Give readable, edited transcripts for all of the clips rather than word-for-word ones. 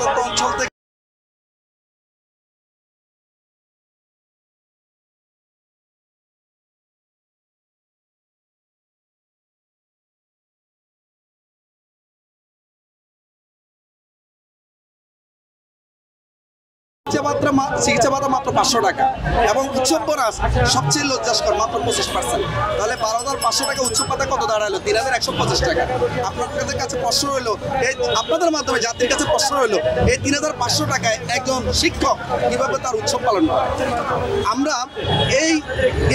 প্রত্যন্ত অঞ্চল থেকে চিকিৎসা ভাতা মাত্র 500 টাকা এবং উৎসব বোনাস সবচেয়ে লজ্জাস্কর মাত্র 25%। তাহলে 12,500 টাকা উৎসব ভাতা কত দাঁড়ালো? 3,125 টাকা। আপনাদের কাছে প্রশ্ন রইলো, এই আপনাদের মাধ্যমে জাতির কাছে প্রশ্ন রইলো, এই 3,500 টাকায় একজন শিক্ষক কিভাবে তার উৎসব পালন করে? আমরা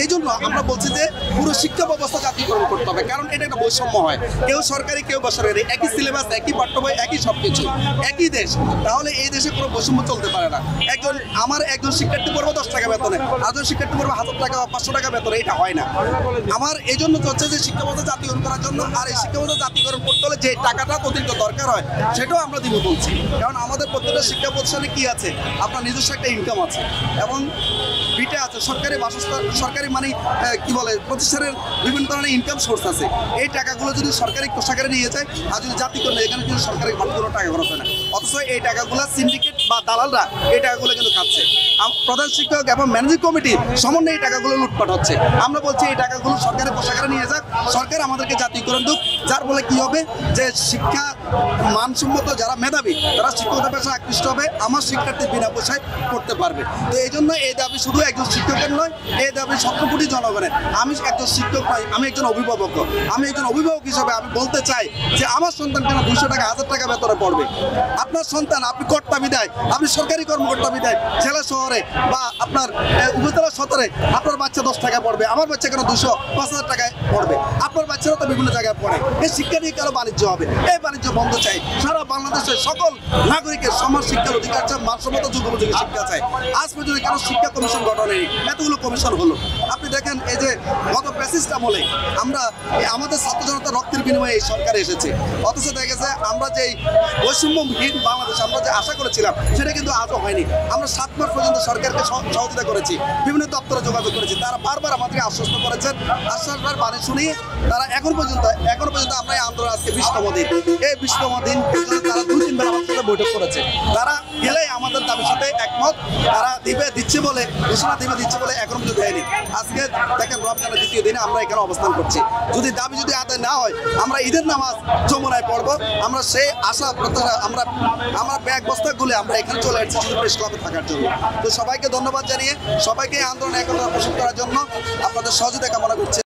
এই জন্য আমরা বলছি যে পুরো শিক্ষা ব্যবস্থা জাতীয়করণ করতে হবে, কারণ এটা একটা বৈষম্য হয়, কেউ সরকারি কেউ বেসরকারি, একই সিলেবাস, একই পাঠ্য বই, একই সবকিছু, একই দেশ। তাহলে এই দেশে কোনো বৈষম্য চলতে পারে না। একজন শিক্ষার্থী পড়বো 10 টাকা বেতনে, আরেকজন শিক্ষার্থী পড়বো 1000 টাকা বা 500 টাকা বেতনে, এটা হয় না। আমার এই জন্য হচ্ছে যে শিক্ষা ব্যবস্থা জাতীয়করণ করার জন্য, আর এই শিক্ষা ব্যবস্থা জাতীয়করণ করতে হলে যে টাকাটা অতিরিক্ত দরকার হয় সেটাও আমরা দিব বলছি। কারণ আমাদের প্রত্যেকটা শিক্ষা প্রতিষ্ঠানে কি আছে, আপনার নিজস্ব একটা ইনকাম আছে এবং বিটা আছে, সরকারি বাসস্থান, সরকারি মানে কি বলে প্রতিষ্ঠানের বিভিন্ন ধরনের ইনকাম সোর্স আছে। এই টাকাগুলো যদি সরকারি কোষাগারে নিয়ে যায় আর যদি জাতীয়করণ, এখানে কিন্তু সরকারি কোনো টাকা খরচ হয় না, অথচ এই টাকাগুলো সিন্ডিকেট বা দালালরা এই টাকাগুলো কিন্তু খাচ্ছে। প্রধান শিক্ষক এবং ম্যানেজিং কমিটি সমন্বয়ে এই টাকাগুলো লুটপাট হচ্ছে। আমরা বলছি এই টাকাগুলো সরকারের কোষাগারে নিয়ে যাক, সরকার আমাদেরকে জাতীয়করণ দিক, যার ফলে কি হবে যে শিক্ষা মানসম্মত যারা মেধাবী তারা শিক্ষকতা পেশায় আকৃষ্ট হবে, আমার শিক্ষার্থী বিনা পয়সায় পড়তে পারবে। তো এই জন্য এই দাবি শুধু একজন শিক্ষকের নয়, এই দাবি 17 কোটি জনগণের। আমি একজন শিক্ষক নয়, আমি একজন অভিভাবক। আমি একজন অভিভাবক হিসাবে আমি বলতে চাই যে আমার সন্তান কেন 200 টাকা 1000 টাকা বেতনে পড়বে? আপনার সন্তান, আপনি কর্তা বিদায়, আপনি সরকারি কর্মকর্তা বিদায় জেলা শহরে বা আপনার উপজেলা সদরে আপনার বাচ্চা 10 টাকা পড়বে, আমার বাচ্চা কেন 200-5,000 টাকায় পড়বে? আপনার বাচ্চারা তো বিভিন্ন জায়গায় পড়ে। এই শিক্ষা নিয়ে কেন বাণিজ্য হবে? এই বাণিজ্য বন্ধ চাই। সারা বাংলাদেশের সকল নাগরিকের সমান শিক্ষার অধিকার চাই, মানসম্মত যুগোপযোগী শিক্ষা চাই। আজ পর্যন্ত কেন শিক্ষা কমিশন গঠন হয়নি? এতগুলো কমিশন হলো। আপনি দেখেন এই যে গত ফ্যাসিস্ট আমলে আমরা আমাদের ছাত্র জনতা রক্তের বিনিময়ে এই সরকার এসেছে, অথচ দেখা গেছে আমরা যে বৈষম্যহীন বাংলাদেশ আমরা যে আশা করেছিলাম সেটা কিন্তু আজও হয়নি। আমরা 7 মাস পর্যন্ত সরকারকে সহযোগিতা করেছি, বিভিন্ন দপ্তরে যোগাযোগ করেছি, তারা বারবার আমাদেরকে আশ্বস্ত করেছেন। আশ্বাসবার বাণী শুনিয়ে তারা এখনো পর্যন্ত আমরা এই আন্দোলন আজকে 20তম দিন। এই 20তম দিন তারা 2-3 বার আমাদের সাথে বৈঠক করেছে। তারা গেলেই আমাদের দাবির সাথে একমত, তারা দিচ্ছে বলে ঘোষণা দিচ্ছে বলে এখনো পর্যন্ত দেয়নি। আজকে দেখেন রমজানের 2য় দিনে আমরা এখানে অবস্থান করছি। যদি দাবি আদায় না হয় আমরা ঈদের নামাজ যমুনায় পড়বো। আমরা সেই আশা প্রত্যাশা আমরা ব্যাগ বস্তা গুলে আমরা এখানে চলে আসছি শুধু প্রেস ক্লাবে থাকার জন্য। তো সবাইকে ধন্যবাদ জানিয়ে সবাইকে আন্দোলনে একতা পোষণ করার জন্য আপনাদের সহযোগিতা কামনা করছি।